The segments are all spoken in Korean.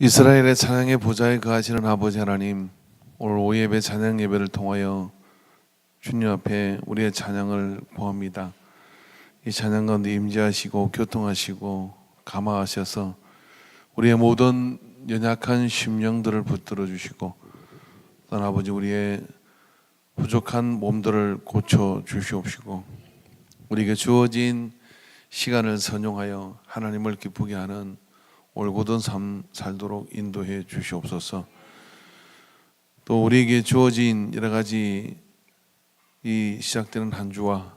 이스라엘의 찬양의 보좌에 거하시는 아버지 하나님, 오늘 오후 예배 찬양 예배를 통하여 주님 앞에 우리의 찬양을 구합니다. 이 찬양 가운데 임재하시고 교통하시고 감화하셔서 우리의 모든 연약한 심령들을 붙들어 주시고, 또한 아버지 우리의 부족한 몸들을 고쳐 주시옵시고, 우리에게 주어진 시간을 선용하여 하나님을 기쁘게 하는 올곧은 삶 살도록 인도해 주시옵소서. 또 우리에게 주어진 여러 가지 이 시작되는 한 주와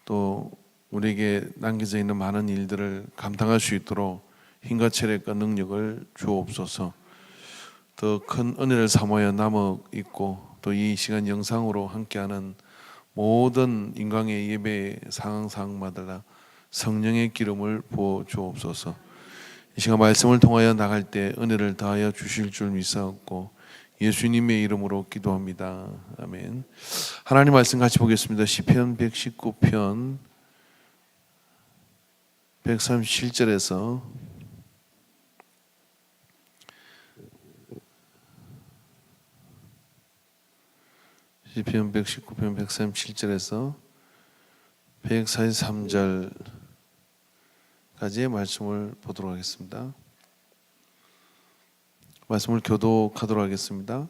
또 우리에게 남겨져 있는 많은 일들을 감당할 수 있도록 힘과 체력과 능력을 주옵소서. 더 큰 은혜를 삼아야 남아 있고, 또 이 시간 영상으로 함께하는 모든 인강의 예배 상황마다 성령의 기름을 부어 주옵소서. 이 시간 말씀을 통하여 나갈 때 은혜를 다하여 주실 줄 믿사옵고 예수님의 이름으로 기도합니다. 아멘. 하나님 말씀 같이 보겠습니다. 시편 119편 137절에서 시편 119편 137절에서 143절 까지의 말씀을 보도록 하겠습니다. 말씀을 교독하도록 하겠습니다.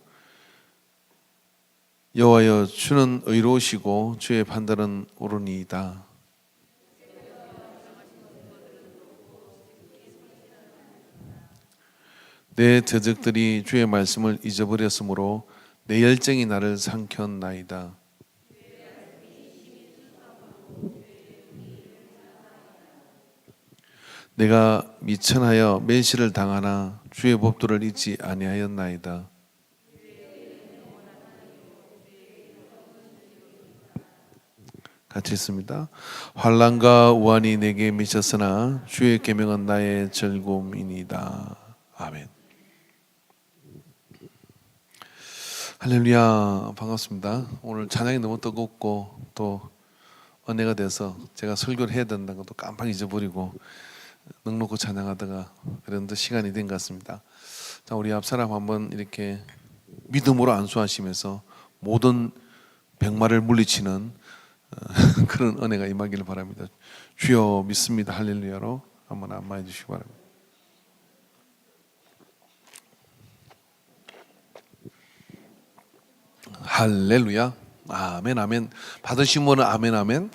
여호와여, 주는 의로우시고 주의 판단은 옳으니이다. 내 저적들이 주의 말씀을 잊어버렸으므로 내 열정이 나를 삼켰나이다. 내가 미천하여 멸시를 당하나 주의 법도를 잊지 아니하였나이다. 같이 있습니다. 환난과 우환이 내게 미쳤으나 주의 계명은 나의 즐거움이니이다. 아멘. 할렐루야, 반갑습니다. 오늘 찬양이 너무 뜨겁고 또 은혜가 돼서 제가 설교를 해야 된다는 것도 깜빡 잊어버리고 넉넉히 찬양하다가 그런데 시간이 된 것 같습니다. 자, 우리 앞사람 한번 이렇게 믿음으로 안수하시면서 모든 병마를 물리치는 그런 은혜가 임하기를 바랍니다. 주여 믿습니다. 할렐루야로 한번 안마해 주시기 바랍니다. 할렐루야. 아멘 아멘. 받으신 분은 아멘 아멘,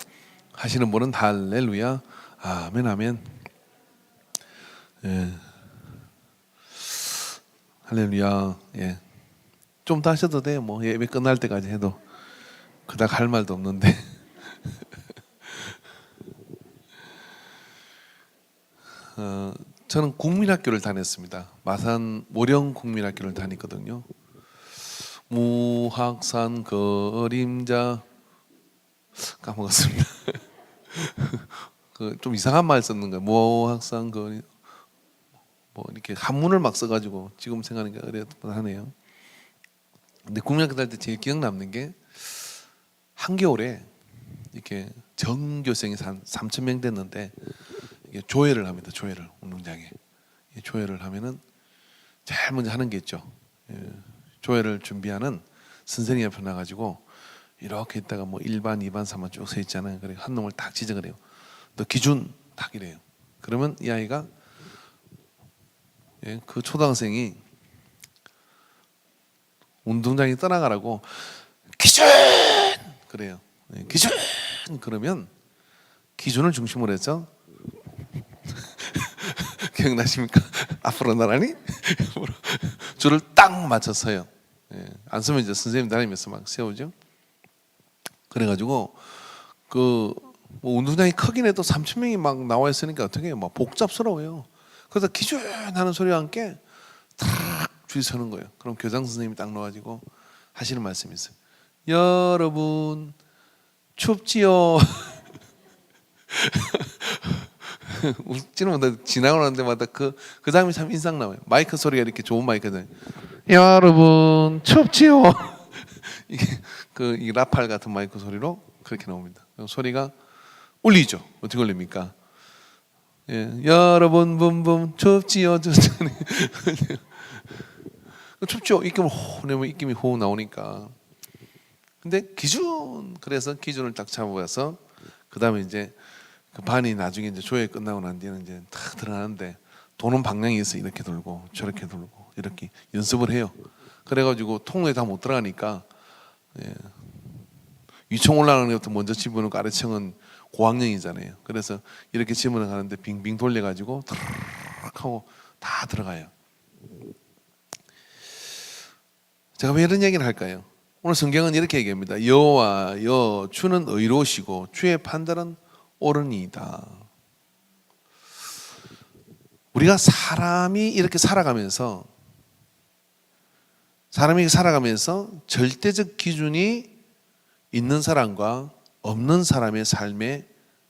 하시는 분은 할렐루야. 아멘 아멘. 예. 할렐루야. 예. 좀 더 하셔도 돼요. 뭐 예배 끝날 때까지 해도 그닥 할 말도 없는데. 저는 국민학교를 다녔습니다. 마산 모령 국민학교를 다녔거든요. 무학산 그림자 까먹었습니다. 좀 이상한 말 썼는 거예요. 무학산 그림 뭐 이렇게 한문을 막 써가지고 지금 생각하니까 어렵하네요. 근데 국민학교 다닐 때 제일 기억 남는 게 한겨울에 이렇게 전교생이 한 3,000명 됐는데 이게 조회를 합니다. 조회를 운동장에 조회를 하면은 제일 먼저 하는 게 있죠. 조회를 준비하는 선생님 옆에 나가지고 이렇게 있다가 뭐 1반, 2반, 3반 쭉 서 있잖아요. 그래 한 놈을 딱 지적을 해요. 너 기준 딱 이래요. 그러면 이 아이가 그 초등학생이 운동장에 떠나가라고 기준! 그래요. 기준! 그러면 기준을 중심으로 해서 기억나십니까? 앞으로 나란히 줄을 딱 맞춰서요. 안 서면 이제 선생님 다니면서 막 세우죠. 그래가지고 뭐 운동장이 크긴 해도 3,000명이 막 나와 있으니까 어떻게 해요? 막 복잡스러워요. 그래서 기준 하는 소리와 함께 탁 줄이 서는 거예요. 그럼 교장 선생님이 딱 나와가지고 하시는 말씀이 있어요. 여러분 춥지요? 웃지는 못해. 지나가는 데마다 그 장면이 참 인상 나와요. 마이크 소리가 이렇게 좋은 마이크잖아요. 여러분 춥지요? 이게 이 라팔 같은 마이크 소리로 그렇게 나옵니다. 소리가 울리죠. 어떻게 울립니까? 예, 여러분 붐붐 춥지요. 춥죠. 입김을 호흡 내면 입김이 호흡 나오니까. 근데 기준, 그래서 기준을 딱 잡아서 그 다음에 이제 그 반이 나중에 이제 조회 끝나고 난 뒤에는 이제 탁 들어가는데 도는 방향이 있어. 이렇게 돌고 저렇게 돌고 이렇게 연습을 해요. 그래가지고 통로에 다 못 들어가니까 예. 위층 올라가는 것부터 먼저 집어넣고 아래층은 고학년이잖아요. 그래서 이렇게 집어넣어가는데 빙빙 돌려가지고 탁 하고 다 들어가요. 제가 왜 이런 얘기를 할까요? 오늘 성경은 이렇게 얘기합니다. 여호와여 주는 의로우시고 주의 판단은 옳으니이다. 우리가 사람이 이렇게 살아가면서 절대적 기준이 있는 사람과 없는 사람의 삶의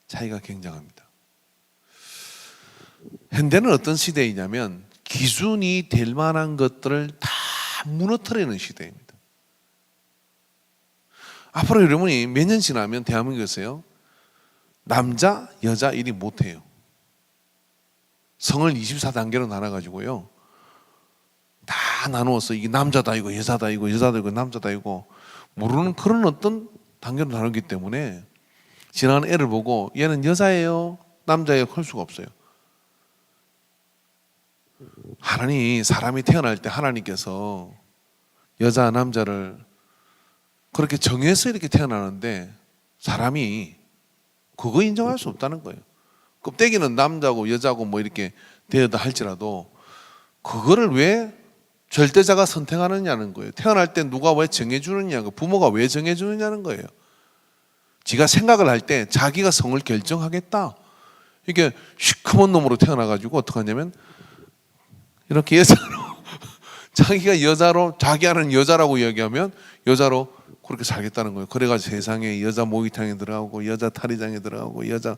차이가 굉장합니다. 현대는 어떤 시대이냐면 기준이 될 만한 것들을 다 무너뜨리는 시대입니다. 앞으로 여러분이 몇 년 지나면 대한민국에서요, 남자, 여자 일이 못해요. 성을 24단계로 나눠가지고요, 다 나누어서 이게 남자다 이거 여자다 이거 여자다 이거 남자다 이거 모르는 그런 어떤 단계로 나누기 때문에 지나가는 애를 보고 얘는 여자예요 남자예요 할 수가 없어요. 하나님, 사람이 태어날 때 하나님께서 여자 남자를 그렇게 정해서 이렇게 태어나는데 사람이 그거 인정할 수 없다는 거예요. 껍데기는 남자고 여자고 뭐 이렇게 되어다 할지라도 그거를 왜 절대자가 선택하느냐는 거예요. 태어날 때 누가 왜 정해주느냐고, 부모가 왜 정해주느냐는 거예요. 지가 생각을 할 때 자기가 성을 결정하겠다. 이게 시커먼 놈으로 태어나가지고 어떡하냐면 이렇게 여자로 자기가 여자로 자기 하는 여자라고 이야기하면 여자로 그렇게 살겠다는 거예요. 그래가지고 세상에 여자 목욕탕에 들어가고 여자 탈의장에 들어가고 여자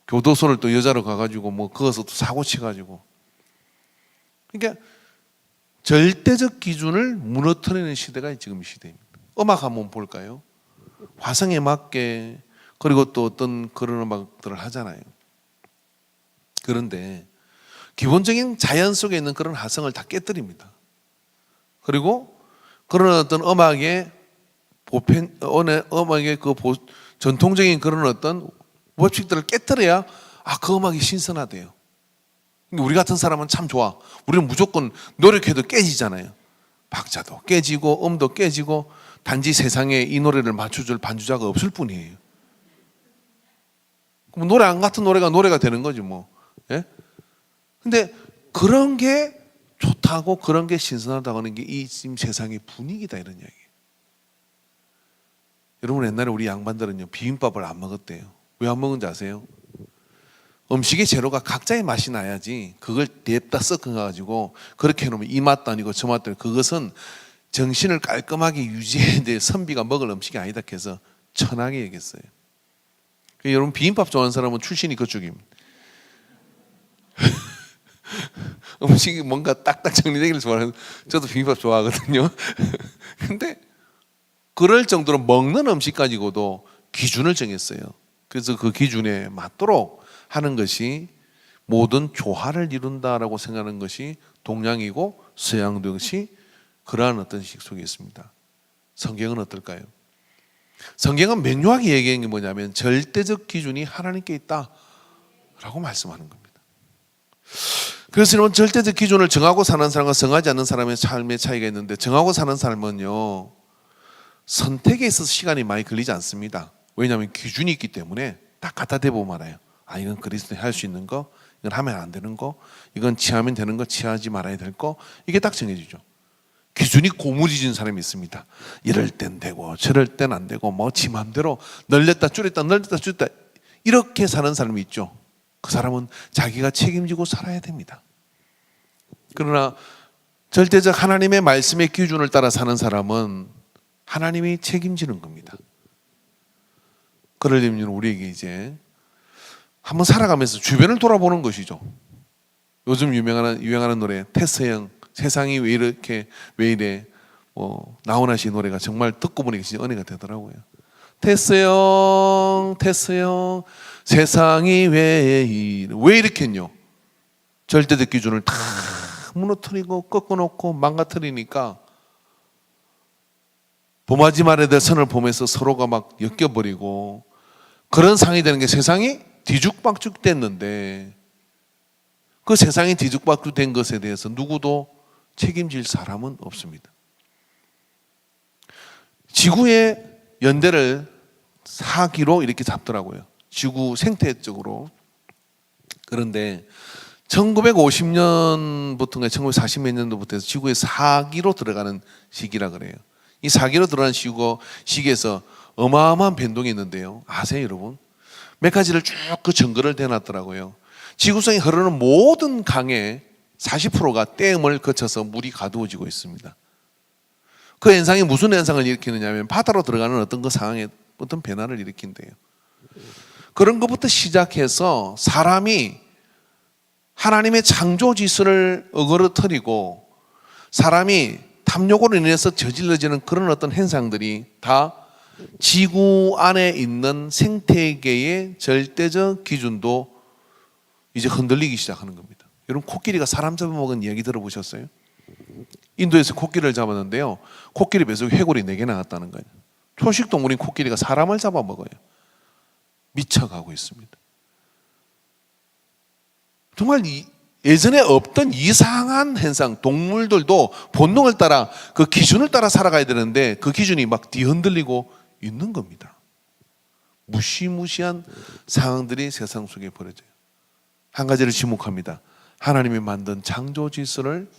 교도소를 또 여자로 가가지고 뭐 거기서 또 사고 치가지고, 그러니까 절대적 기준을 무너뜨리는 시대가 지금 시대입니다. 음악 한번 볼까요? 화성에 맞게 그리고 또 어떤 그런 음악들을 하잖아요. 그런데 기본적인 자연 속에 있는 그런 화성을 다 깨뜨립니다. 그리고 그런 어떤 음악의 음악의 전통적인 그런 어떤 법칙들을 깨뜨려야 그 음악이 신선하대요. 우리 같은 사람은 참 좋아. 우리는 무조건 노력해도 깨지잖아요. 박자도 깨지고 음도 깨지고 단지 세상에 이 노래를 맞춰줄 반주자가 없을 뿐이에요. 그럼 노래 안 같은 노래가 노래가 되는 거지 뭐. 예? 근데 그런 게 좋다고 그런 게 신선하다고 하는 게 이 지금 세상의 분위기다 이런 이야기예요. 여러분 옛날에 우리 양반들은요 비빔밥을 안 먹었대요. 왜 안 먹은지 아세요? 음식의 재료가 각자의 맛이 나야지 그걸 냅다 섞어가지고 그렇게 해놓으면 이 맛도 아니고 저 맛도 아니고 그것은 정신을 깔끔하게 유지해야 돼. 선비가 먹을 음식이 아니다 해서 천하게 얘기했어요. 여러분 비빔밥 좋아하는 사람은 출신이 그쪽입니다. 음식이 뭔가 딱딱 정리되기를 좋아하는, 저도 비빔밥 좋아하거든요. 근데 그럴 정도로 먹는 음식 가지고도 기준을 정했어요. 그래서 그 기준에 맞도록 하는 것이 모든 조화를 이룬다라고 생각하는 것이 동양이고 서양도 역시 그러한 어떤 식 속에 있습니다. 성경은 어떨까요? 성경은 명료하게 얘기하는 게 뭐냐면 절대적 기준이 하나님께 있다라고 말씀하는 겁니다. 그래서 여러분 절대적 기준을 정하고 사는 사람과 정하지 않는 사람의 삶의 차이가 있는데, 정하고 사는 삶은요 선택에 있어서 시간이 많이 걸리지 않습니다. 왜냐하면 기준이 있기 때문에 딱 갖다 대보면 알아요. 이건 그리스도인이 할 수 있는 거, 이건 하면 안 되는 거, 이건 취하면 되는 거, 취하지 말아야 될 거, 이게 딱 정해지죠. 기준이 고무리진 사람이 있습니다. 이럴 땐 되고 저럴 땐 안 되고 뭐 지 맘대로 늘렸다 줄였다 이렇게 사는 사람이 있죠. 그 사람은 자기가 책임지고 살아야 됩니다. 그러나 절대적 하나님의 말씀의 기준을 따라 사는 사람은 하나님이 책임지는 겁니다. 그러려면 우리에게 이제 한번 살아가면서 주변을 돌아보는 것이죠. 요즘 유행하는 노래 테스형 세상이 왜 이래 나훈아 씨 노래가 정말 듣고 보니 진짜 은혜가 되더라고요. 됐어요. 세상이 왜 이렇게 했뇨? 절대적 기준을 다 무너뜨리고 꺾어놓고 망가뜨리니까 봄맞이 말에 대해 선을 보면서 서로가 막 엮여버리고 그런 상황이 되는 게 세상이 뒤죽박죽 됐는데 그 세상이 뒤죽박죽 된 것에 대해서 누구도 책임질 사람은 없습니다. 지구의 연대를 4기로 이렇게 잡더라고요. 지구 생태적으로. 그런데 1950년부터인가 1940몇 년도부터 해서 지구의 4기로 들어가는 시기라 그래요. 이 4기로 들어가는 시기에서 어마어마한 변동이 있는데요. 아세요, 여러분? 몇 가지를 쭉 그 증거를 대놨더라고요. 지구상에 흐르는 모든 강의 40%가 댐을 거쳐서 물이 가두어지고 있습니다. 그 현상이 무슨 현상을 일으키느냐면 바다로 들어가는 어떤 그 상황에 어떤 변화를 일으킨대요. 그런 것부터 시작해서 사람이 하나님의 창조 질서를 어그러뜨리고 사람이 탐욕으로 인해서 저질러지는 그런 어떤 현상들이 다 지구 안에 있는 생태계의 절대적 기준도 이제 흔들리기 시작하는 겁니다. 여러분, 코끼리가 사람 잡아먹은 이야기 들어보셨어요? 인도에서 코끼리를 잡았는데요, 코끼리 뱃속에 해골이 4개 나왔다는 거예요. 초식동물인 코끼리가 사람을 잡아먹어요. 미쳐가고 있습니다. 정말 예전에 없던 이상한 현상, 동물들도 본능을 따라 그 기준을 따라 살아가야 되는데 그 기준이 막 뒤흔들리고 있는 겁니다. 무시무시한 상황들이 세상 속에 벌어져요. 한 가지를 지목합니다. 하나님이 만든 창조 질서를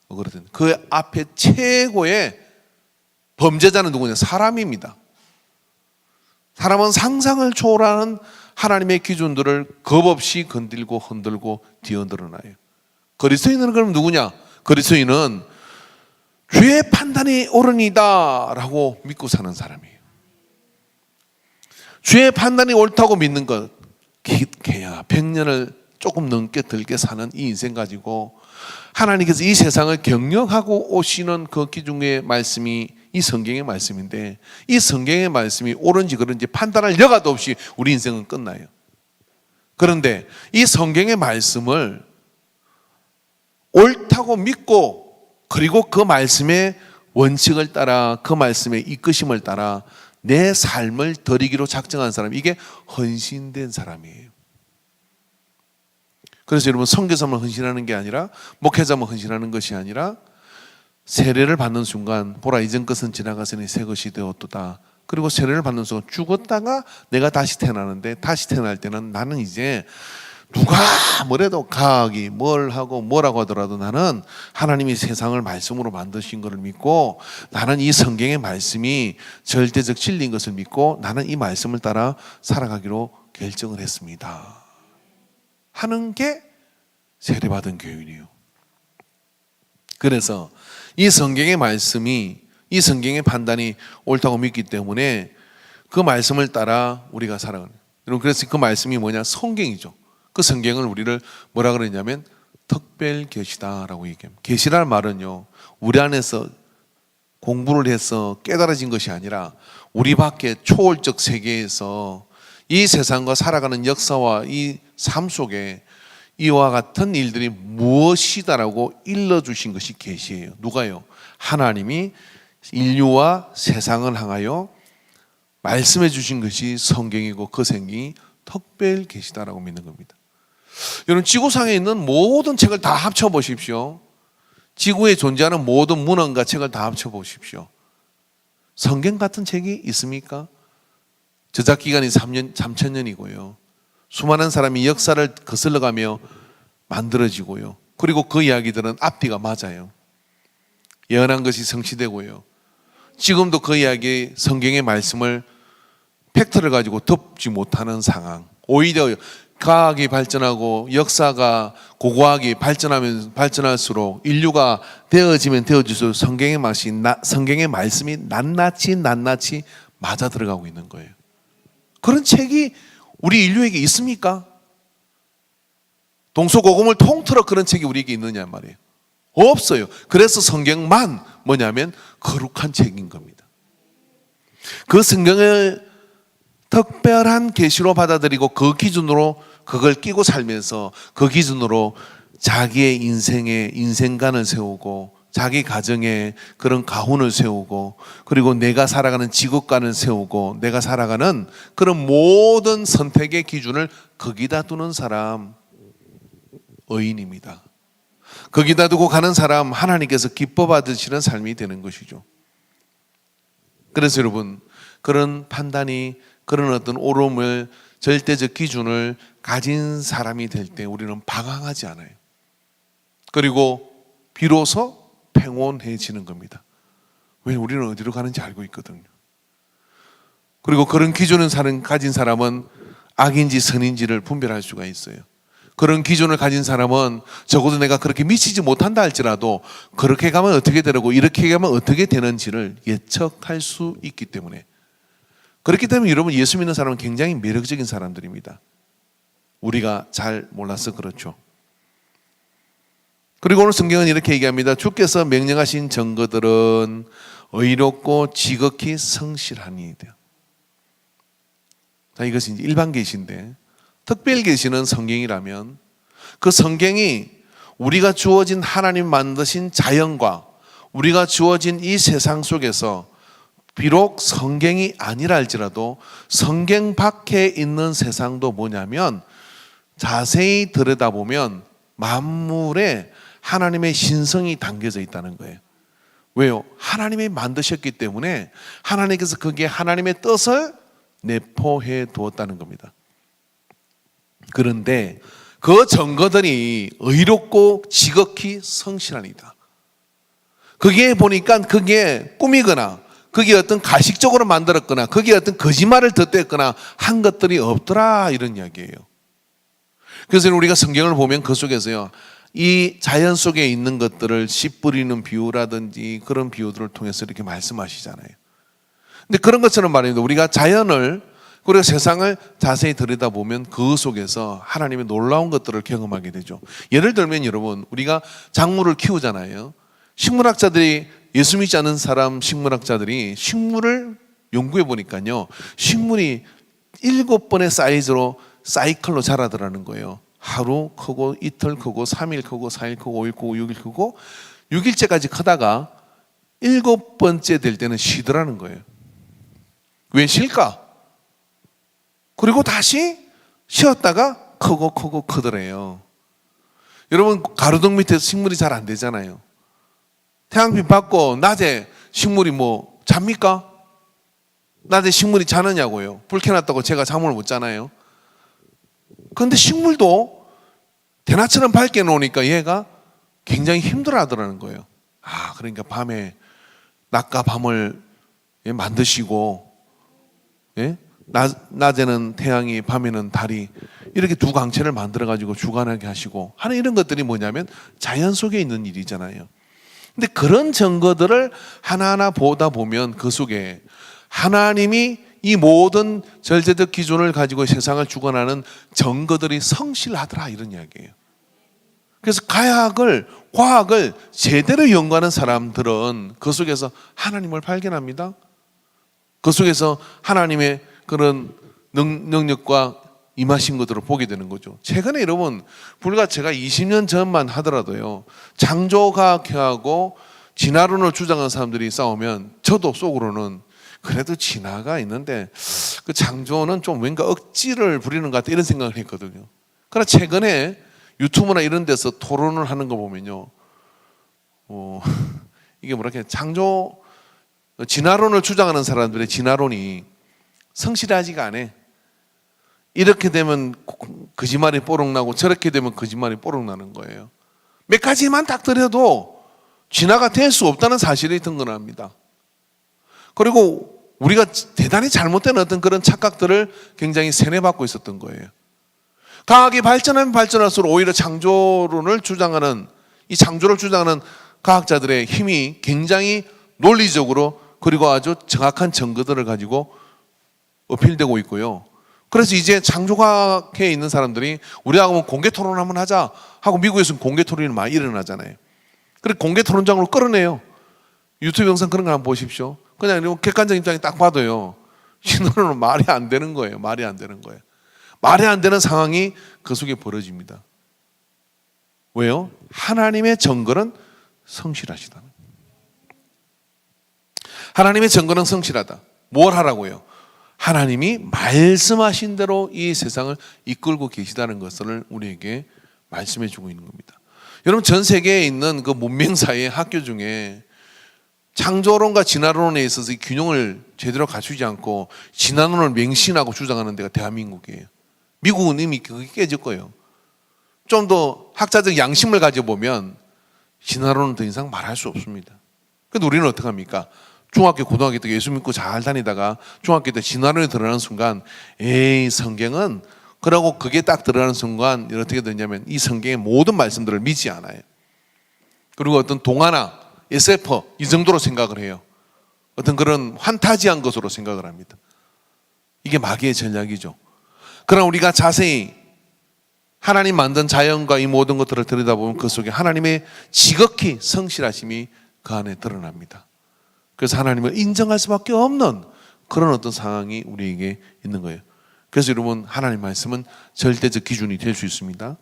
어그러든 그 앞에 최고의 범죄자는 누구냐? 사람입니다. 사람은 상상을 초월하는 하나님의 기준들을 겁없이 건들고 흔들고 뒤흔들어놔요. 그리스도인은 그럼 누구냐? 그리스도인은 주의 판단이 옳으니다 라고 믿고 사는 사람이에요. 주의 판단이 옳다고 믿는 것, 개야 100년을 조금 넘게 들게 사는 이 인생 가지고 하나님께서 이 세상을 경영하고 오시는 그 기준의 말씀이 이 성경의 말씀인데, 이 성경의 말씀이 옳은지 그런지 판단할 여과도 없이 우리 인생은 끝나요. 그런데 이 성경의 말씀을 옳다고 믿고 그리고 그 말씀의 원칙을 따라 그 말씀의 이끄심을 따라 내 삶을 드리기로 작정한 사람, 이게 헌신된 사람이에요. 그래서 여러분, 선교사만 헌신하는 게 아니라, 목회자만 헌신하는 것이 아니라, 세례를 받는 순간 보라 이전 것은 지나갔으니 새 것이 되었도다. 그리고 세례를 받는 순간 죽었다가 내가 다시 태어나는데, 다시 태어날 때는 나는 이제 누가 뭐래도 과학이 뭘 하고 뭐라고 하더라도 나는 하나님이 세상을 말씀으로 만드신 것을 믿고, 나는 이 성경의 말씀이 절대적 진리인 것을 믿고 나는 이 말씀을 따라 살아가기로 결정을 했습니다 하는 게 세례받은 교인이에요. 그래서 이 성경의 말씀이, 이 성경의 판단이 옳다고 믿기 때문에 그 말씀을 따라 우리가 살아가는. 여러분, 그래서 그 말씀이 뭐냐? 성경이죠. 그 성경을 우리를 뭐라 그러냐면 특별 계시다라고 얘기합니다. 계시라는 말은요, 우리 안에서 공부를 해서 깨달아진 것이 아니라 우리 밖에 초월적 세계에서 이 세상과 살아가는 역사와 이 삶 속에 이와 같은 일들이 무엇이다라고 일러주신 것이 계시예요. 누가요? 하나님이 인류와 세상을 향하여 말씀해 주신 것이 성경이고 그 성경이 특별 계시다라고 믿는 겁니다. 여러분, 지구상에 있는 모든 책을 다 합쳐 보십시오. 지구에 존재하는 모든 문헌과 책을 다 합쳐 보십시오. 성경 같은 책이 있습니까? 저작 기간이 3,000년이고요. 수많은 사람이 역사를 거슬러가며 만들어지고요. 그리고 그 이야기들은 앞뒤가 맞아요. 예언한 것이 성취되고요. 지금도 그 이야기, 성경의 말씀을 팩트를 가지고 덮지 못하는 상황. 오히려 과학이 발전하고 역사가 고고하게 발전할수록 인류가 되어지면 되어질수록 성경의 말씀이 낱낱이 맞아 들어가고 있는 거예요. 그런 책이 우리 인류에게 있습니까? 동서고금을 통틀어 그런 책이 우리에게 있느냐 말이에요. 없어요. 그래서 성경만 뭐냐면 거룩한 책인 겁니다. 그 성경을 특별한 계시로 받아들이고 그 기준으로 그걸 끼고 살면서 그 기준으로 자기의 인생관을 세우고 자기 가정에 그런 가훈을 세우고 그리고 내가 살아가는 직업관을 세우고 내가 살아가는 그런 모든 선택의 기준을 거기다 두는 사람 의인입니다. 거기다 두고 가는 사람 하나님께서 기뻐 받으시는 삶이 되는 것이죠. 그래서 여러분 그런 판단이 그런 어떤 옳음을 절대적 기준을 가진 사람이 될 때 우리는 방황하지 않아요. 그리고 비로소 평온해지는 겁니다. 왜? 우리는 어디로 가는지 알고 있거든요. 그리고 그런 기준을 가진 사람은 악인지 선인지를 분별할 수가 있어요. 그런 기준을 가진 사람은 적어도 내가 그렇게 미치지 못한다 할지라도 그렇게 가면 어떻게 되고 이렇게 가면 어떻게 되는지를 예측할 수 있기 때문에, 그렇기 때문에 여러분 예수 믿는 사람은 굉장히 매력적인 사람들입니다. 우리가 잘 몰라서 그렇죠. 그리고 오늘 성경은 이렇게 얘기합니다. 주께서 명령하신 증거들은 의롭고 지극히 성실하니. 자, 이것이 이제 일반 계시인데 특별 계시는 성경이라면 그 성경이 우리가 주어진 하나님 만드신 자연과 우리가 주어진 이 세상 속에서 비록 성경이 아니라 할지라도 성경 밖에 있는 세상도 뭐냐면 자세히 들여다보면 만물에 하나님의 신성이 담겨져 있다는 거예요. 왜요? 하나님이 만드셨기 때문에 하나님께서 거기에 하나님의 뜻을 내포해 두었다는 겁니다. 그런데 그 증거들이 의롭고 지극히 성실하니이다. 그게 보니까 그게 꿈이거나 그게 어떤 가식적으로 만들었거나 그게 어떤 거짓말을 덧댔거나 한 것들이 없더라 이런 이야기예요. 그래서 우리가 성경을 보면 그 속에서요 이 자연 속에 있는 것들을 씨 뿌리는 비유라든지 그런 비유들을 통해서 이렇게 말씀하시잖아요. 근데 그런 것처럼 말입니다. 우리가 자연을 그리고 세상을 자세히 들여다보면 그 속에서 하나님의 놀라운 것들을 경험하게 되죠. 예를 들면 여러분 우리가 작물을 키우잖아요. 식물학자들이 예수 믿지 않는 사람 식물학자들이 식물을 연구해 보니까요 식물이 7번의 사이즈로 사이클로 자라더라는 거예요. 하루 크고 이틀 크고 3일 크고 4일 크고 5일 크고 6일 크고 6일째까지 크다가 7번째 될 때는 쉬더라는 거예요. 왜 쉴까? 그리고 다시 쉬었다가 크고 크고 크더래요. 여러분 가로등 밑에서 식물이 잘 안 되잖아요. 태양빛 받고 낮에 식물이 뭐 잡니까? 낮에 식물이 자느냐고요. 불 켜놨다고 제가 잠을 못 자나요? 그런데 식물도 대낮처럼 밝게 놓으니까 얘가 굉장히 힘들어 하더라는 거예요. 그러니까 밤에 낮과 밤을 만드시고 낮에는 태양이 밤에는 달이 이렇게 두 강체를 만들어 가지고 주관하게 하시고 하는 이런 것들이 뭐냐면 자연 속에 있는 일이잖아요. 근데 그런 증거들을 하나하나 보다 보면 그 속에 하나님이 이 모든 절대적 기준을 가지고 세상을 주관하는 증거들이 성실하더라 이런 이야기예요. 그래서 과학을 제대로 연구하는 사람들은 그 속에서 하나님을 발견합니다. 그 속에서 하나님의 그런 능력과 임하신 것들을 보게 되는 거죠. 최근에 여러분 불과 제가 20년 전만 하더라도요 창조과학하고 진화론을 주장하는 사람들이 싸우면 저도 속으로는 그래도 진화가 있는데 그 창조는 좀 뭔가 억지를 부리는 것 같다 이런 생각을 했거든요. 그러나 최근에 유튜브나 이런 데서 토론을 하는 거 보면요 이게 뭐랄까 진화론을 주장하는 사람들의 진화론이 성실하지가 않아. 이렇게 되면 거짓말이 뽀록나고 저렇게 되면 거짓말이 뽀록나는 거예요. 몇 가지만 딱 들여도 진화가 될 수 없다는 사실이 등장합니다. 그리고 우리가 대단히 잘못된 어떤 그런 착각들을 굉장히 세뇌받고 있었던 거예요. 과학이 발전하면 발전할수록 오히려 창조를 주장하는 과학자들의 힘이 굉장히 논리적으로 그리고 아주 정확한 증거들을 가지고 어필되고 있고요. 그래서 이제 창조과학에 있는 사람들이 우리하고 공개 토론 한번 하자 하고 미국에서는 공개 토론이 많이 일어나잖아요. 그래서 공개 토론장으로 끌어내요. 유튜브 영상 그런 거 한번 보십시오. 그냥 객관적인 입장에 딱 봐도요 진화론은 말이 안 되는 거예요. 말이 안 되는 거예요. 말이 안 되는 상황이 그 속에 벌어집니다. 왜요? 하나님의 정글은 성실하시다. 하나님의 정글은 성실하다. 뭘 하라고요? 하나님이 말씀하신 대로 이 세상을 이끌고 계시다는 것을 우리에게 말씀해 주고 있는 겁니다. 여러분, 전 세계에 있는 그 문명사의 학교 중에 창조론과 진화론에 있어서 이 균형을 제대로 갖추지 않고 진화론을 맹신하고 주장하는 데가 대한민국이에요. 미국은 이미 그게 깨질 거예요. 좀 더 학자적 양심을 가져보면 진화론은 더 이상 말할 수 없습니다. 그런데 우리는 어떻게 합니까? 중학교, 고등학교 때 예수 믿고 잘 다니다가 중학교 때 진화론이 드러나는 순간 에이, 성경은, 그러고 그게 딱 들어가는 순간 어떻게 되냐면 이 성경의 모든 말씀들을 믿지 않아요. 그리고 어떤 동화나 SF 이 정도로 생각을 해요. 어떤 그런 환타지한 것으로 생각을 합니다. 이게 마귀의 전략이죠. 그러나 우리가 자세히 하나님 만든 자연과 이 모든 것들을 들여다보면 그 속에 하나님의 지극히 성실하심이 그 안에 드러납니다. 그래서 하나님을 인정할 수밖에 없는 그런 어떤 상황이 우리에게 있는 거예요. 그래서 여러분, 하나님 말씀은 절대적 기준이 될 수 있습니다.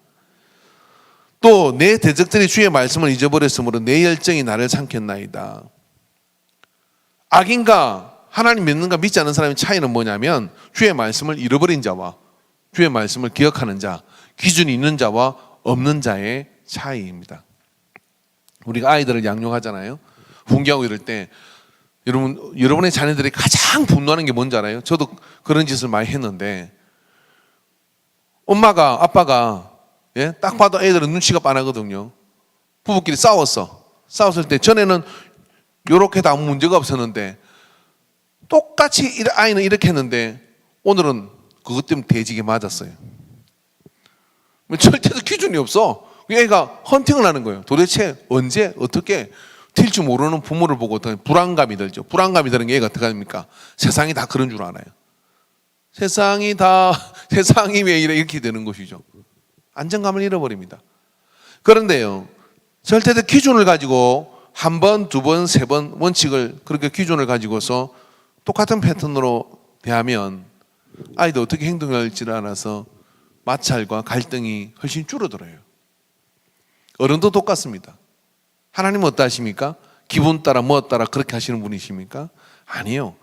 또 내 대적들이 주의 말씀을 잊어버렸으므로 내 열정이 나를 삼켰나이다. 악인과 하나님 믿는가 믿지 않는 사람의 차이는 뭐냐면 주의 말씀을 잃어버린 자와 주의 말씀을 기억하는 자, 기준이 있는 자와 없는 자의 차이입니다. 우리가 아이들을 양육하잖아요. 훈계하고 이럴 때 여러분의 자녀들이 가장 분노하는 게 뭔지 알아요? 저도 그런 짓을 많이 했는데 엄마가 아빠가 딱 봐도 애들은 눈치가 빤하거든요. 부부끼리 싸웠을 때 전에는 이렇게도 아무 문제가 없었는데 똑같이 아이는 이렇게 했는데 오늘은 그것 때문에 대지게 맞았어요. 절대적 기준이 없어. 애가 헌팅을 하는 거예요. 도대체 언제 어떻게 튈 줄 모르는 부모를 보고 어떤 불안감이 들죠. 불안감이 드는 게 애가 어떻게 합니까? 세상이 다 그런 줄 알아요. 세상이 왜 이렇게 되는 것이죠. 안정감을 잃어버립니다. 그런데요, 절대적 기준을 가지고 한 번, 두 번, 세 번 원칙을 그렇게 기준을 가지고서 똑같은 패턴으로 대하면 아이도 어떻게 행동할지를 알아서 마찰과 갈등이 훨씬 줄어들어요. 어른도 똑같습니다. 하나님은 어떠하십니까? 기분 따라 뭐 따라 그렇게 하시는 분이십니까? 아니요.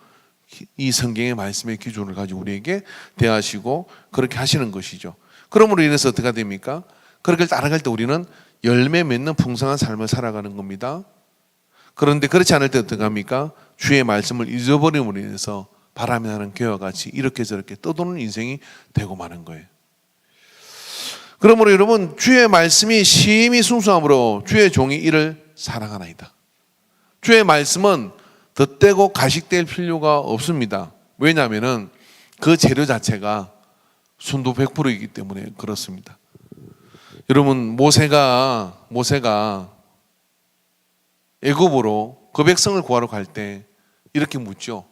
이 성경의 말씀의 기준을 가지고 우리에게 대하시고 그렇게 하시는 것이죠. 그러므로 인해서 어떻게 됩니까? 그렇게 따라갈 때 우리는 열매 맺는 풍성한 삶을 살아가는 겁니다. 그런데 그렇지 않을 때 어떻게 합니까? 주의 말씀을 잊어버림으로 인해서 바람이 나는 개와 같이 이렇게 저렇게 떠도는 인생이 되고 마는 거예요. 그러므로 여러분, 주의 말씀이 심히 순수함으로 주의 종이 이를 사랑하나이다. 주의 말씀은 덧대고 가식될 필요가 없습니다. 왜냐하면 그 재료 자체가 순도 100%이기 때문에 그렇습니다. 여러분, 모세가 애굽으로 그 백성을 구하러 갈 때 이렇게 묻죠.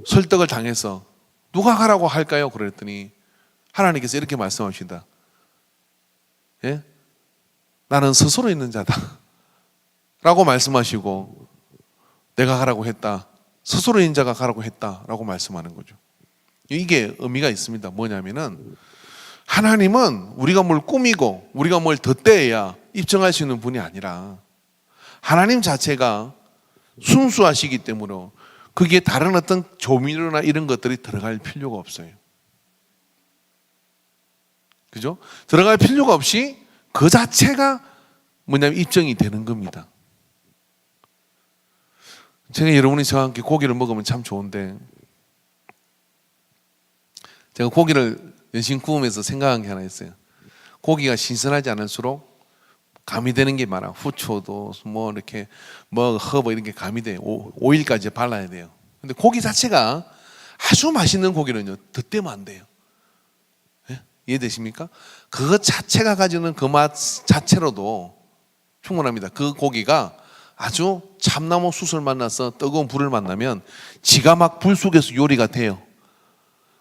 설득을 당해서 누가 가라고 할까요? 그랬더니 하나님께서 이렇게 말씀하십니다. 나는 스스로 있는 자다 라고 말씀하시고 내가 가라고 했다. 스스로 있는 자가 가라고 했다 라고 말씀하는 거죠. 이게 의미가 있습니다. 뭐냐면은 하나님은 우리가 뭘 꾸미고 우리가 뭘 덧대야 입증할 수 있는 분이 아니라 하나님 자체가 순수하시기 때문에 거기에 다른 어떤 조미료나 이런 것들이 들어갈 필요가 없어요. 그죠? 들어갈 필요가 없이 그 자체가 뭐냐면 입증이 되는 겁니다. 제가 여러분이 저와 함께 고기를 먹으면 참 좋은데 제가 고기를 연신 구우면서 생각한 게 하나 있어요. 고기가 신선하지 않을수록 가미되는 게 많아. 후초도 뭐 이렇게 뭐 허브 이런 게 가미돼요. 오일까지 발라야 돼요. 근데 고기 자체가 아주 맛있는 고기는요, 덧대면 안 돼요. 이해되십니까? 그것 자체가 가지는 그 맛 자체로도 충분합니다. 그 고기가 아주 참나무 숯을 만나서 뜨거운 불을 만나면 지가 막 불 속에서 요리가 돼요.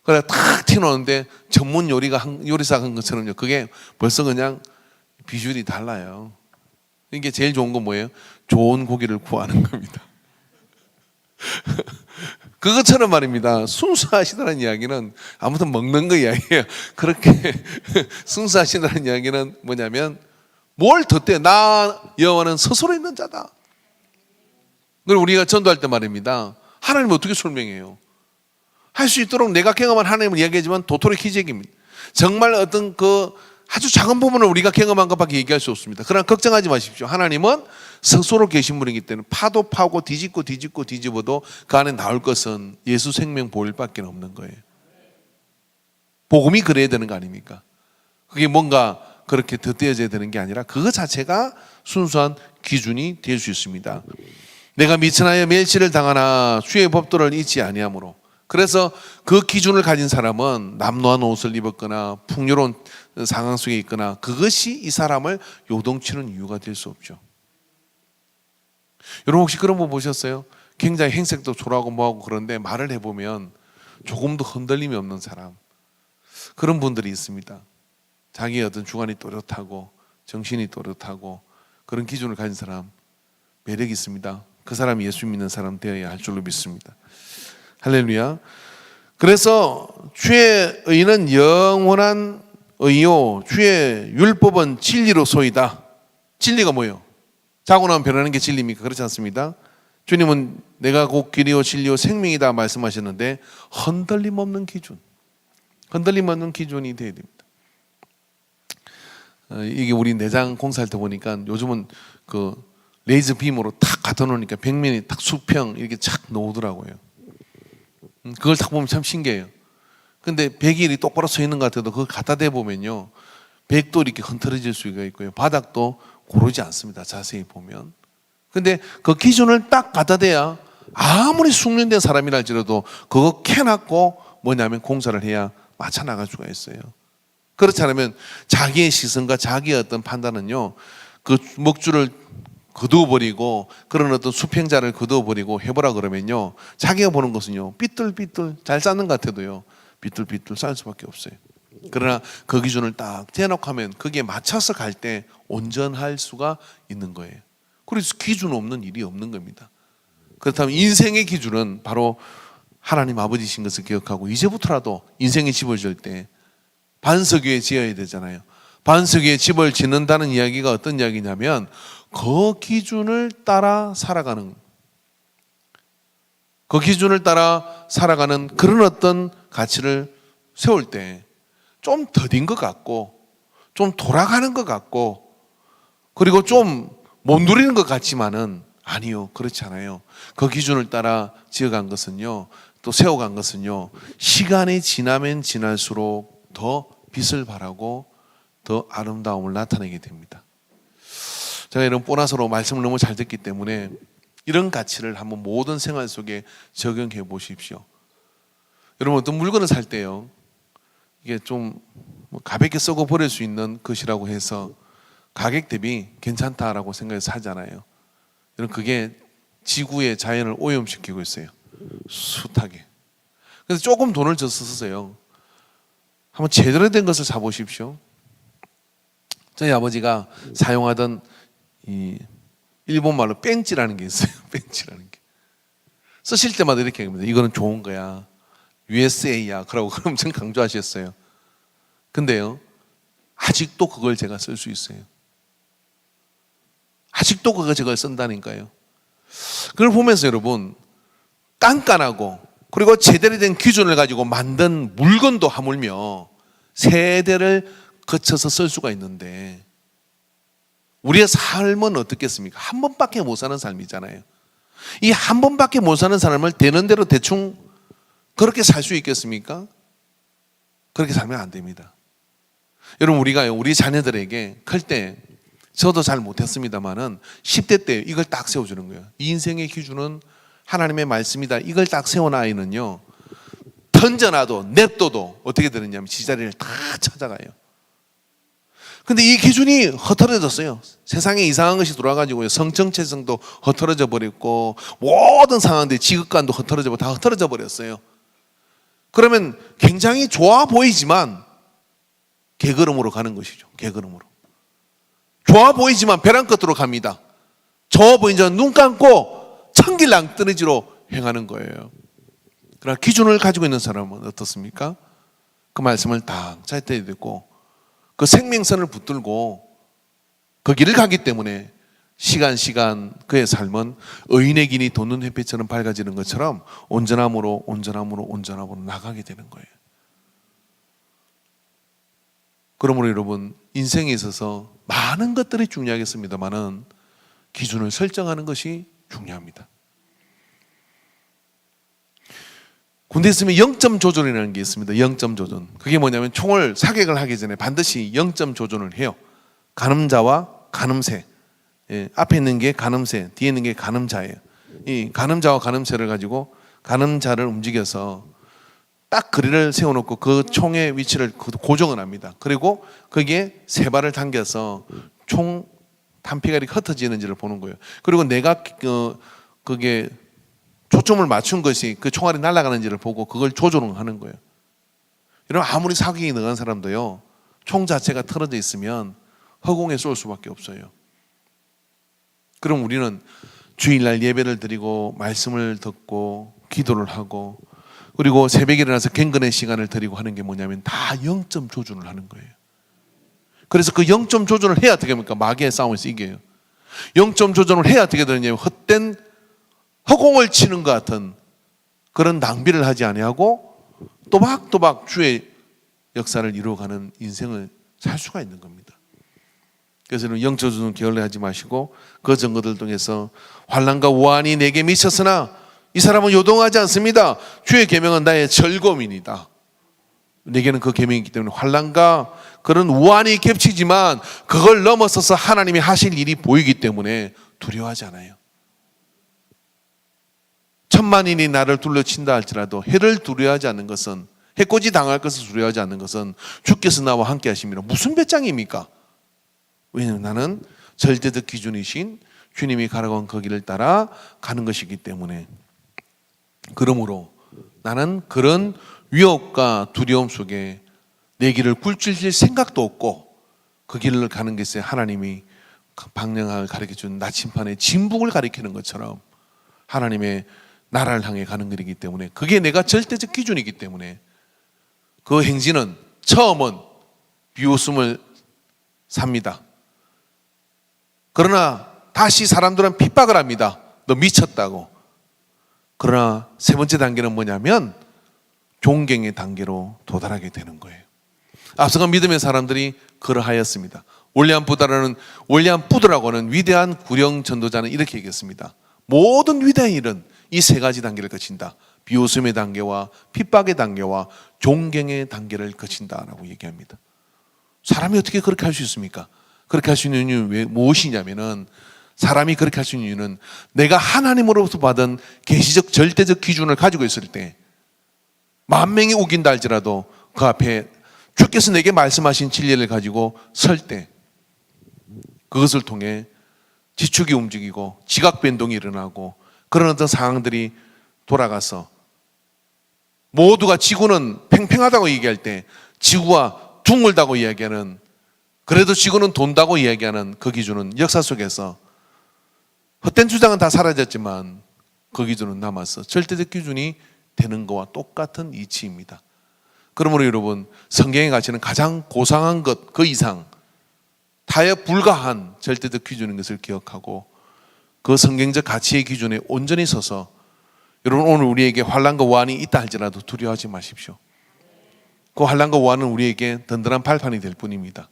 그래 탁 튀어나오는데 전문 요리사가 한 것처럼요. 그게 벌써 그냥 비주얼이 달라요. 이게 제일 좋은 건 뭐예요? 좋은 고기를 구하는 겁니다. 그것처럼 말입니다. 순수하시다는 이야기는 아무튼 먹는 거 이야기예요. 그렇게 순수하시다는 이야기는 뭐냐면 뭘 덧대? 나 여호와는 스스로 있는 자다. 그리고 우리가 전도할 때 말입니다. 하나님 어떻게 설명해요? 할 수 있도록 내가 경험한 하나님을 이야기하지만 도토리 키재기입니다. 정말 어떤 그 아주 작은 부분을 우리가 경험한 것밖에 얘기할 수 없습니다. 그러나 걱정하지 마십시오. 하나님은 스스로 계신 분이기 때문에 파도 파고 뒤집어도 그 안에 나올 것은 예수 생명 보혈밖에 없는 거예요. 복음이 그래야 되는 거 아닙니까? 그게 뭔가 그렇게 덧대어져야 되는 게 아니라 그거 자체가 순수한 기준이 될 수 있습니다. 내가 미천하여 멸시를 당하나 주의 법도를 잊지 아니하므로. 그래서 그 기준을 가진 사람은 남노한 옷을 입었거나 풍요로운 상황 속에 있거나 그것이 이 사람을 요동치는 이유가 될 수 없죠. 여러분 혹시 그런 분 보셨어요? 굉장히 행색도 초라하고 뭐하고 그런데 말을 해보면 조금도 흔들림이 없는 사람, 그런 분들이 있습니다. 자기의 어떤 주관이 또렷하고 정신이 또렷하고 그런 기준을 가진 사람, 매력이 있습니다. 그 사람이 예수 믿는 사람 되어야 할 줄로 믿습니다. 할렐루야. 그래서 주의 의는 영원한 의요 주의 율법은 진리로소이다. 진리가 뭐예요? 자고 나면 변하는 게 진리입니까? 그렇지 않습니다. 주님은 내가 곧 길이요 진리요 생명이다 말씀하셨는데 흔들림 없는 기준, 흔들림 없는 기준이 되어야 됩니다. 이게 우리 내장 공사할 때 보니까 요즘은 그 레이저 빔으로 탁 갖다 놓으니까 벽면이 딱 수평 이렇게 착 나오더라고요. 그걸 딱 보면 참 신기해요. 근데 벽이 똑바로 서 있는 것 같아도 그걸 갖다 대보면요, 벽도 이렇게 흔들어질 수가 있고요, 바닥도 고르지 않습니다. 자세히 보면. 근데 그 기준을 딱 갖다 대야 아무리 숙련된 사람이라 할지라도 그거 캐놨고 뭐냐면 공사를 해야 맞춰 나갈 수가 있어요. 그렇지 않으면 자기의 시선과 자기의 어떤 판단은요, 그 먹줄을 거두어버리고 그런 어떤 수평자를 거두어버리고 해보라 그러면요, 자기가 보는 것은요 삐뚤삐뚤 잘 쌓는 것 같아도요 삐뚤삐뚤 쌓을 수밖에 없어요. 그러나 그 기준을 딱 대놓고 하면 거기에 맞춰서 갈 때 온전할 수가 있는 거예요. 그래서 기준 없는 일이 없는 겁니다. 그렇다면 인생의 기준은 바로 하나님 아버지신 것을 기억하고 이제부터라도 인생의 집을 지을 때 반석 위에 지어야 되잖아요. 반석 위에 집을 짓는다는 이야기가 어떤 이야기냐면 그 기준을 따라 살아가는, 그 기준을 따라 살아가는 그런 어떤 가치를 세울 때 좀 더딘 것 같고 좀 돌아가는 것 같고 그리고 좀 못 누리는 것 같지만은 아니요, 그렇지 않아요. 그 기준을 따라 지어간 것은요, 또 세워간 것은요, 시간이 지나면 지날수록 더 빛을 발하고 더 아름다움을 나타내게 됩니다. 제가 이런 보너스로 말씀을 너무 잘 듣기 때문에 이런 가치를 한번 모든 생활 속에 적용해 보십시오. 여러분 어떤 물건을 살 때요, 이게 좀 가볍게 썩어 버릴 수 있는 것이라고 해서 가격 대비 괜찮다라고 생각해서 사잖아요. 여러분 그게 지구의 자연을 오염시키고 있어요. 숱하게. 그래서 조금 돈을 더 쓰세요. 한번 제대로 된 것을 사보십시오. 저희 아버지가 사용하던 이 일본 말로 뺀찌라는 게 있어요. 뺀찌라는 게. 쓰실 때마다 이렇게 합니다. 이거는 좋은 거야. USA야. 그러고 엄청 강조하셨어요. 근데요, 아직도 그걸 제가 쓸 수 있어요. 아직도 그걸 쓴다니까요. 그걸 보면서 여러분, 깐깐하고 그리고 제대로 된 기준을 가지고 만든 물건도 하물며 세대를 거쳐서 쓸 수가 있는데 우리의 삶은 어떻겠습니까? 한 번밖에 못 사는 삶이잖아요. 이 한 번밖에 못 사는 삶을 되는 대로 대충 그렇게 살 수 있겠습니까? 그렇게 살면 안 됩니다. 여러분 우리가요, 우리 자녀들에게 클 때 저도 잘 못했습니다만은 10대 때 이걸 딱 세워주는 거예요. 이 인생의 기준은 하나님의 말씀이다. 이걸 딱 세운 아이는요, 던져놔도 냅둬도 어떻게 되느냐면 지자리를 다 찾아가요. 근데 이 기준이 흐트러졌어요. 세상에 이상한 것이 돌아가지고요, 성정체성도 흐트러져 버렸고 모든 상황들이 지극관도 흐트러져 다 흐트러져 버렸어요. 그러면 굉장히 좋아 보이지만 개걸음으로 가는 것이죠. 개걸음으로. 좋아 보이지만 벼랑 끝으로 갑니다. 좋아 보이지만 눈 감고 천길낭떠러지로 행하는 거예요. 그러나 기준을 가지고 있는 사람은 어떻습니까? 그 말씀을 딱 잘 떼야 되고 그 생명선을 붙들고 그 길을 가기 때문에 시간 그의 삶은 의인의 길이 돋는 햇빛처럼 밝아지는 것처럼 온전함으로 나가게 되는 거예요. 그러므로 여러분, 인생에 있어서 많은 것들이 중요하겠습니다만은 기준을 설정하는 것이 중요합니다. 군대에 있으면 0점 조준이라는 게 있습니다. 0점 조준. 그게 뭐냐면 총을 사격을 하기 전에 반드시 0점 조준을 해요. 가늠자와 가늠새. 예, 앞에 있는 게 가늠새, 뒤에 있는 게 가늠자예요. 이 가늠자와 가늠새를 가지고 가늠자를 움직여서 딱 거리를 세워놓고 그 총의 위치를 고정을 합니다. 그리고 거기에 세 발을 당겨서 총 탄피가 이렇게 흩어지는지를 보는 거예요. 그리고 내가 그게 초점을 맞춘 것이 그 총알이 날아가는지를 보고 그걸 조종을 하는 거예요. 여러분, 아무리 사격이 능한 사람도요, 총 자체가 틀어져 있으면 허공에 쏠 수밖에 없어요. 그럼 우리는 주일날 예배를 드리고 말씀을 듣고 기도를 하고 그리고 새벽에 일어나서 경건의 시간을 드리고 하는 게 뭐냐면 다 0점 조준을 하는 거예요. 그래서 그 0점 조준을 해야 어떻게 합니까? 마귀의 싸움에서 이겨요. 0점 조준을 해야 어떻게 되느냐면 헛된 허공을 치는 것 같은 그런 낭비를 하지 아니하고 또박또박 주의 역사를 이루어가는 인생을 살 수가 있는 겁니다. 그래서 영적 조준은 게을러하지 마시고 그 증거들 통해서 환난과 우환이 내게 미쳤으나 이 사람은 요동하지 않습니다. 주의 계명은 나의 즐거움이니다. 내게는 그 계명이 있기 때문에 환난과 그런 우환이 겹치지만 그걸 넘어서서 하나님이 하실 일이 보이기 때문에 두려워하지 않아요. 천만인이 나를 둘러친다 할지라도 해를 두려워하지 않는 것은, 해코지 당할 것을 두려워하지 않는 것은 주께서 나와 함께 하심이라. 무슨 배짱입니까? 왜냐하면 나는 절대적 기준이신 주님이 가라고 한 그 길을 따라 가는 것이기 때문에. 그러므로 나는 그런 위협과 두려움 속에 내 길을 굴칠 생각도 없고 그 길을 가는 것에 하나님이 방향을 가르쳐준 나침판의 진북을 가리키는 것처럼 하나님의 나라를 향해 가는 길이기 때문에 그게 내가 절대적 기준이기 때문에 그 행진은 처음은 비웃음을 삽니다. 그러나 다시 사람들은 핍박을 합니다. 너 미쳤다고. 그러나 세 번째 단계는 뭐냐면 존경의 단계로 도달하게 되는 거예요. 앞서간 믿음의 사람들이 그러하였습니다. 올리안 부드라고 하는 위대한 구령 전도자는 이렇게 얘기했습니다. 모든 위대한 일은 이 세 가지 단계를 거친다. 비웃음의 단계와 핍박의 단계와 존경의 단계를 거친다라고 얘기합니다. 사람이 어떻게 그렇게 할 수 있습니까? 그렇게 할 수 있는 이유는 무엇이냐면은 사람이 그렇게 할 수 있는 이유는 내가 하나님으로부터 받은 계시적 절대적 기준을 가지고 있을 때 만 명이 우긴다 할지라도 그 앞에 주께서 내게 말씀하신 진리를 가지고 설 때 그것을 통해 지축이 움직이고 지각 변동이 일어나고 그런 어떤 상황들이 돌아가서 모두가 지구는 팽팽하다고 얘기할 때 지구가 둥글다고 이야기하는, 그래도 지구는 돈다고 이야기하는 그 기준은 역사 속에서 헛된 주장은 다 사라졌지만 그 기준은 남아서 절대적 기준이 되는 것과 똑같은 이치입니다. 그러므로 여러분, 성경의 가치는 가장 고상한 것 그 이상 타협 불가한 절대적 기준인 것을 기억하고 그 성경적 가치의 기준에 온전히 서서 여러분, 오늘 우리에게 환난과 우환이 있다 할지라도 두려워하지 마십시오. 그 환난과 우환은 우리에게 든든한 발판이 될 뿐입니다.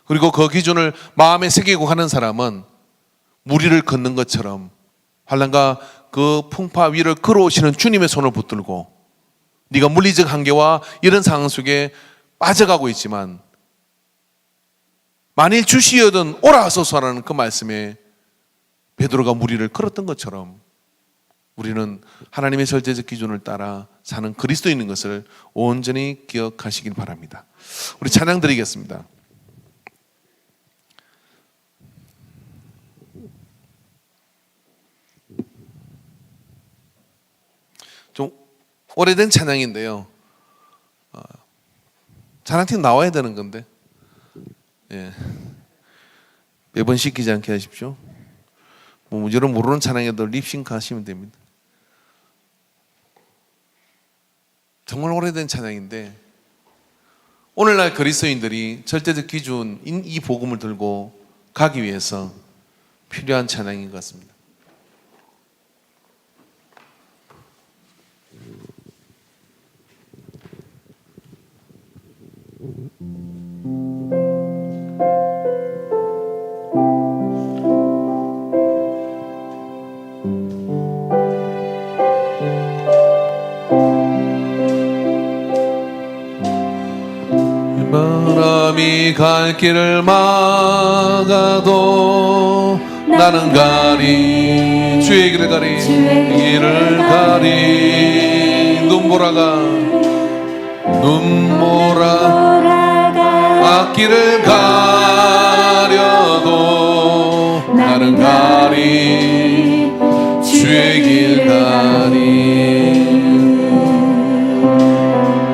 그리고 그 기준을 마음에 새기고 가는 사람은 무리를 걷는 것처럼 환난과 그 풍파 위를 걸어오시는 주님의 손을 붙들고 네가 물리적 한계와 이런 상황 속에 빠져가고 있지만 만일 주시여든 오라 하소서라는 그 말씀에 베드로가 무리를 걸었던 것처럼 우리는 하나님의 절대적 기준을 따라 사는 그리스도인인 것을 온전히 기억하시길 바랍니다. 우리 찬양 드리겠습니다. 좀 오래된 찬양인데요. 찬양팀 나와야 되는 건데 매번 시키지 않게 하십시오. 여러분 모르는 찬양에도 립싱크 하시면 됩니다. 정말 오래된 찬양인데 오늘날 그리스도인들이 절대적 기준인 이 복음을 들고 가기 위해서 필요한 찬양인 것 같습니다. 바람이 갈 길을 막아도 나는 가리 주의 길을 가리 길을 가리 눈보라 앞길을 가려도 나는 가리 주의 길 가리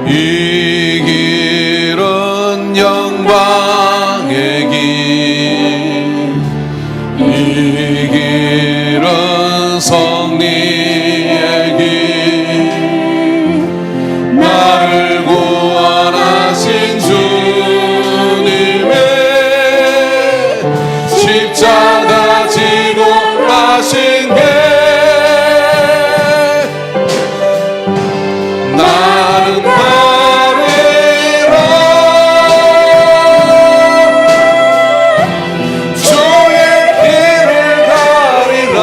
이 길은 영광의 길 이 길은 성리의 길 나를 구원하신 주님의 십자가 지고 가신 게 나는 가리라 주의 길을 가리라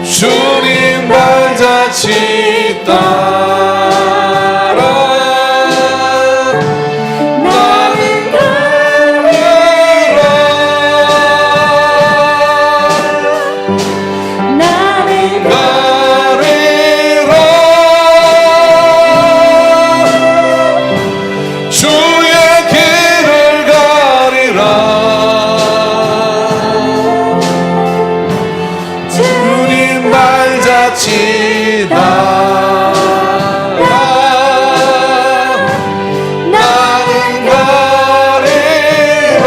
주님 발자취 따라 나는 가리라 나는 가리라 주의 길을 가리라 주님 발자취 따라 나는 가리라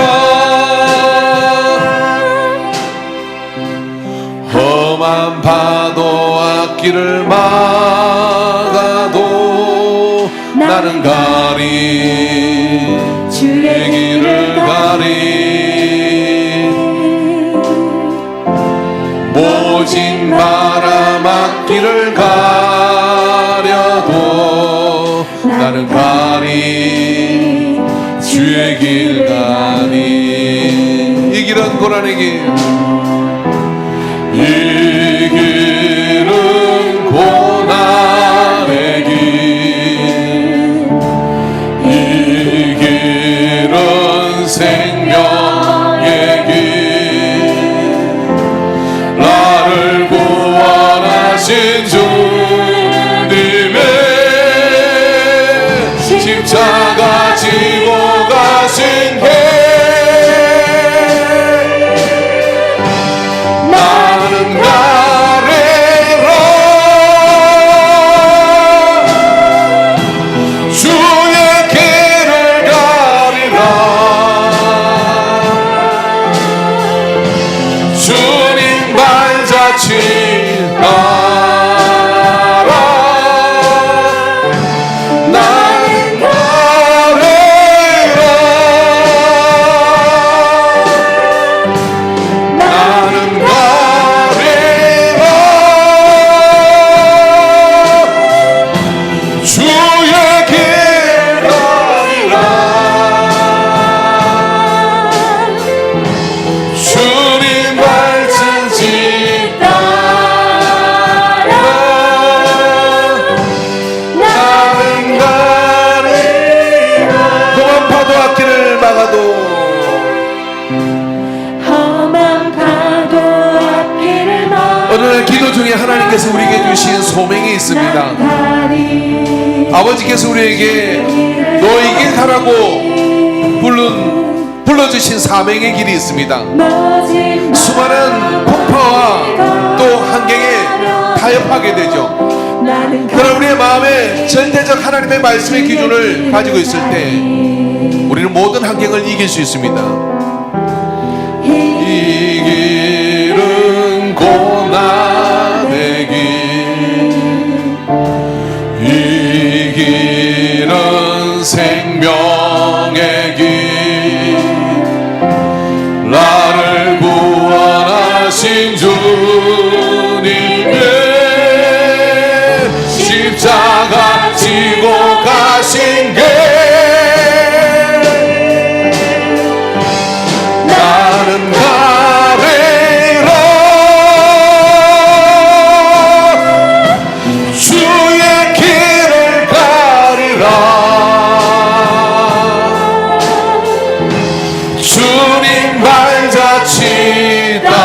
험한 파도 앞길을 막아도 나는 가리 주의 길을 가리 모진 바람 앞길을 가려도 나는 가리 주의 길 가리 이 길은 고난의 길 이 길은 고난의 길 이 길은 생명의 길 나를 구원하신 주님의 십자가 지고 가신 게 나는 가리라 주의 길을 가리라 주님 발자취 따라 나는 가리라 나는 가리라 주의 길 가리라 주님 발자취 따라 나는 가리라 험한 파도 앞길을 막아도 험한 파도 앞길을 어느 날 기도 중에 하나님께서 우리에게 주신 소명이 있습니다. 아버지께서 우리에게 너의 길 가라고 불러주신 사명의 길이 있습니다. 수많은 풍파와 또 환경에 타협하게 되죠. 그러나 우리의 마음에 절대적 하나님의 말씀의 기준을 가지고 있을 때 우리는 모든 환경을 이길 수 있습니다. 이 길은 고난의 길 생명의 길 나를 구원하신 주님의 십자가 지고 가신 게 나는 가리라 주의 길을 가리라 주님 발자취 따라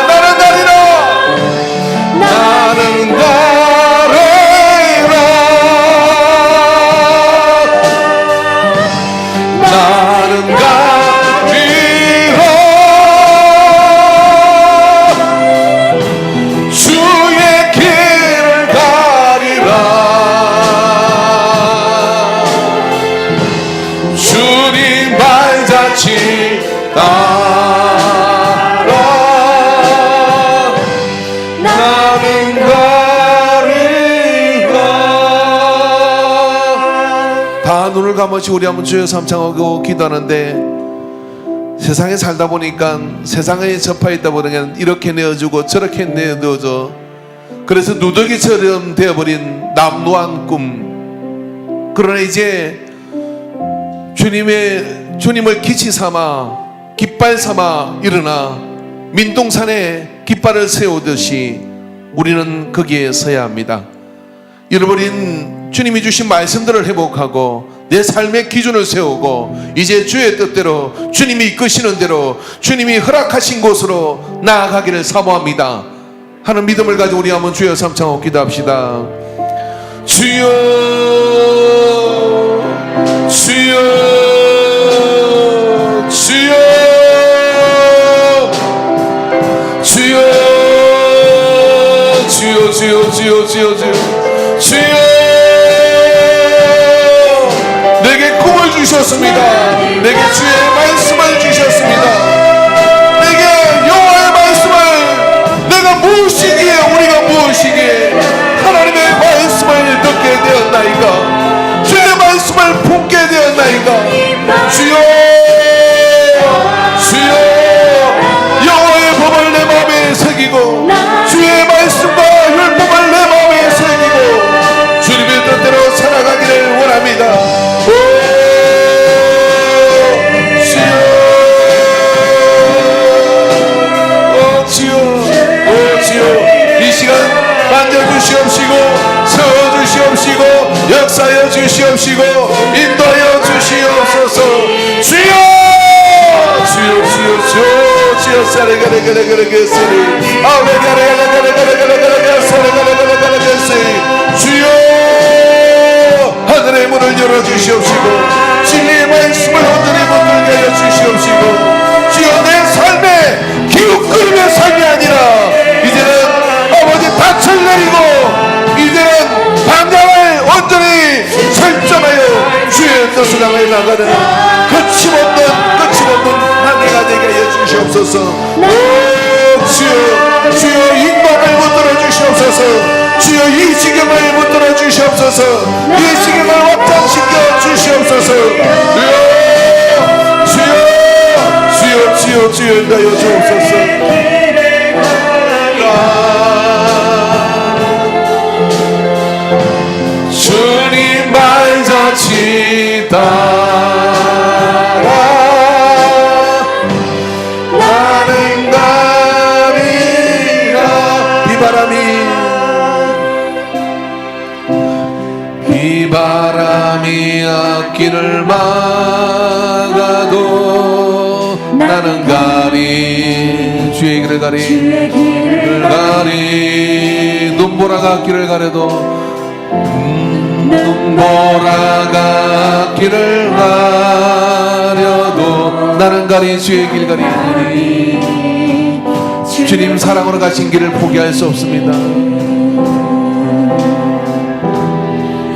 나는 가리라 나는 가리라 나는 가리라 주의 길을 가리라 주님 발자취 따라 나는 가리라. 다 눈을 감으시고 우리 한번 주여 삼창하고 기도하는데 세상에 살다 보니까 세상에 접해 있다 보니까 이렇게 내어주고 저렇게 내어줘 그래서 누더기처럼 되어버린 남루한 꿈. 그러나 이제 주님을 기치 삼아 깃발 삼아 일어나 민동산에 깃발을 세우듯이 우리는 거기에 서야 합니다. 잃어버린 주님이 주신 말씀들을 회복하고 내 삶의 기준을 세우고 이제 주의 뜻대로 주님이 이끄시는 대로 주님이 허락하신 곳으로 나아가기를 사모합니다 하는 믿음을 가지고 우리 한번 주여 삼창하고 기도합시다. 주여 주여 주여 주여 주여 주여 주여 주여 주여 내게 꿈을 주셨습니다. 내게 주의 말씀을 주셨습니다. 내게 여호와의 말씀을 내가 무엇이기에 우리가 무엇이기에 하나님의 말씀을 듣게 되었나이까 주의 말씀을 품게 되었나이까 주여 주여 여호와의 법을 내 마음에 새기고 주의 말씀과 율법을 내 마음에 새기고 주님의 뜻대로 살아가기를 원합니다. 오 주여 오 주여 이 시간 만져주시옵시고 세워주시옵시고 역사여 주시옵시고 인도하여 주시옵소서. 주여 주여 주여 주여 주여 사레가레가레가레가레가레 아우레가레가레가레가레가레가레 주여 하늘의 문을 열어주시옵시고 진리의 말씀을 온전히 붙들게 하여 주시옵시고 주여 내 삶에 기웃거리며 삶이 아니라 이제는 아버지 닻을 내리고 이제는 방향을 온전히 설정하여 주의 뜻을 향해 나가는 거침없는 한 해가 되게 하여 주시옵소서. 오 주여 주여 인간을 붙들어 주시옵소서. 주여 이 지경을 붙들어 주시옵소서. 이 지경을 확장시켜 주시옵소서. 주여 주여 주여 주여 인하여 주옵소서. 주님 발자취 따라 나는 가리라. 비바람이 앞길을 막아도 나는 가리 주의 길을 가리 눈보라가 앞길을 가려도 눈보라가 길을 가려도 나는 가리 주의 길 가리 주님 사랑으로 가신 길을 포기할 수 없습니다.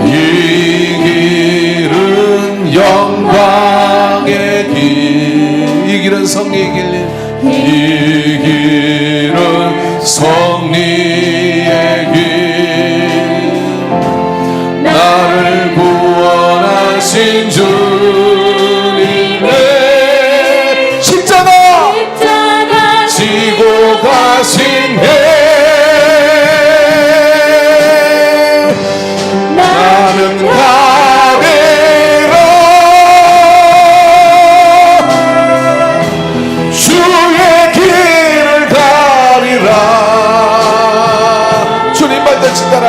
이 길은 영광의 길 이 길은 성리의 길 이 길은 성리의 길 나를 구원 가신 주님의 십자가 지고 가신 해 나는 가리라 주의 길을 가리라 주님 발자취따라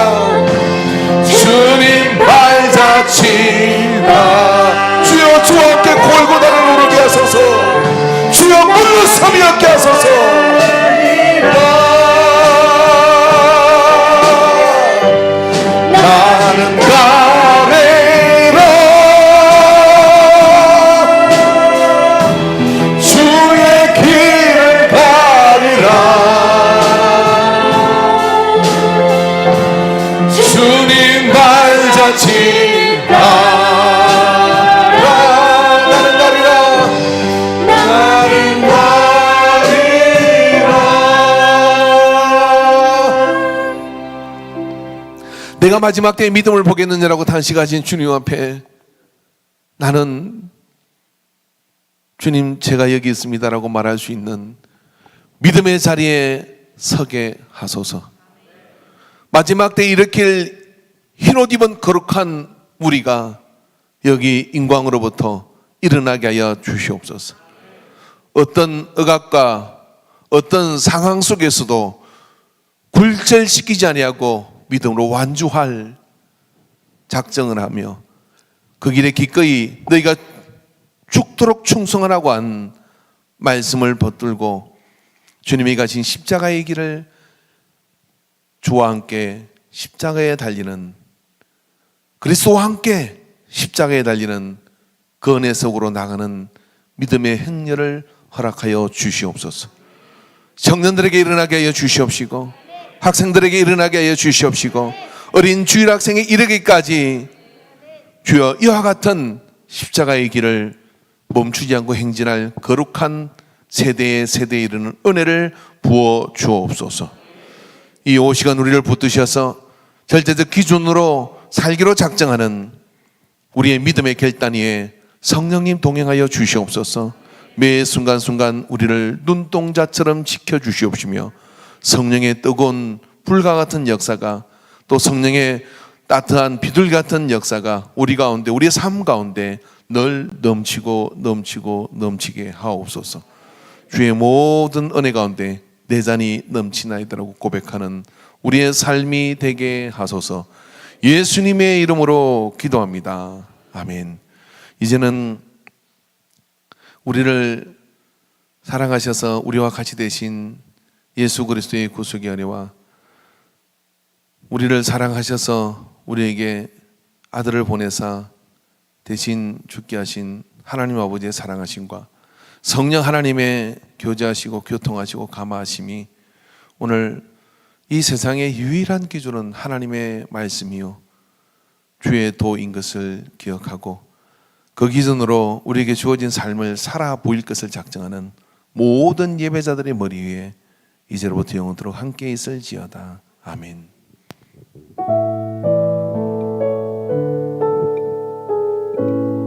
주님 발자취다 주여 주와 함께 골고다를 오르게 하소서 주여 물러섬이 없게 하소서 나는 가리라 주의 길을 가리라 주님 발자취다 나는 가리라 나는 가리라 내가 마지막 때에 믿음을 보겠느냐라고 단식하신 주님 앞에 나는 주님 제가 여기 있습니다라고 말할 수 있는 믿음의 자리에 서게 하소서. 마지막 때에 일으킬 흰옷 입은 거룩한 우리가 여기 인광으로부터 일어나게 하여 주시옵소서. 어떤 억압과 어떤 상황 속에서도 굴절시키지 아니하고 믿음으로 완주할 작정을 하며 그 길에 기꺼이 너희가 죽도록 충성하라고 한 말씀을 붙들고 주님이 가신 십자가의 길을 주와 함께 십자가에 달리는 그리스도와 함께 십자가에 달리는 그 은혜 속으로 나가는 믿음의 행렬을 허락하여 주시옵소서. 청년들에게 일어나게 하여 주시옵시고 학생들에게 일어나게 하여 주시옵시고 어린 주일학생에 이르기까지 주여 이와 같은 십자가의 길을 멈추지 않고 행진할 거룩한 세대에 이르는 은혜를 부어 주옵소서. 이 오시간 우리를 붙드셔서 절대적 기준으로 살기로 작정하는 우리의 믿음의 결단 위에 성령님 동행하여 주시옵소서. 매 순간순간 우리를 눈동자처럼 지켜주시옵시며 성령의 뜨거운 불과 같은 역사가 또 성령의 따뜻한 비둘기 같은 역사가 우리 가운데 우리의 삶 가운데 늘 넘치게 하옵소서. 주의 모든 은혜 가운데 내 잔이 넘치나이다라고 고백하는 우리의 삶이 되게 하소서. 예수님의 이름으로 기도합니다. 아멘. 이제는 우리를 사랑하셔서 우리와 같이 되신 예수 그리스도의 구속의 은혜와 우리를 사랑하셔서 우리에게 아들을 보내사 대신 죽게 하신 하나님 아버지의 사랑하심과 성령 하나님의 교제하시고 교통하시고 감화하심이 오늘 이 세상의 유일한 기준은 하나님의 말씀이요 주의 도인 것을 기억하고 그 기준으로 우리에게 주어진 삶을 살아 보일 것을 작정하는 모든 예배자들의 머리 위에 이제로부터 영원토록 함께 있을지어다. 아멘.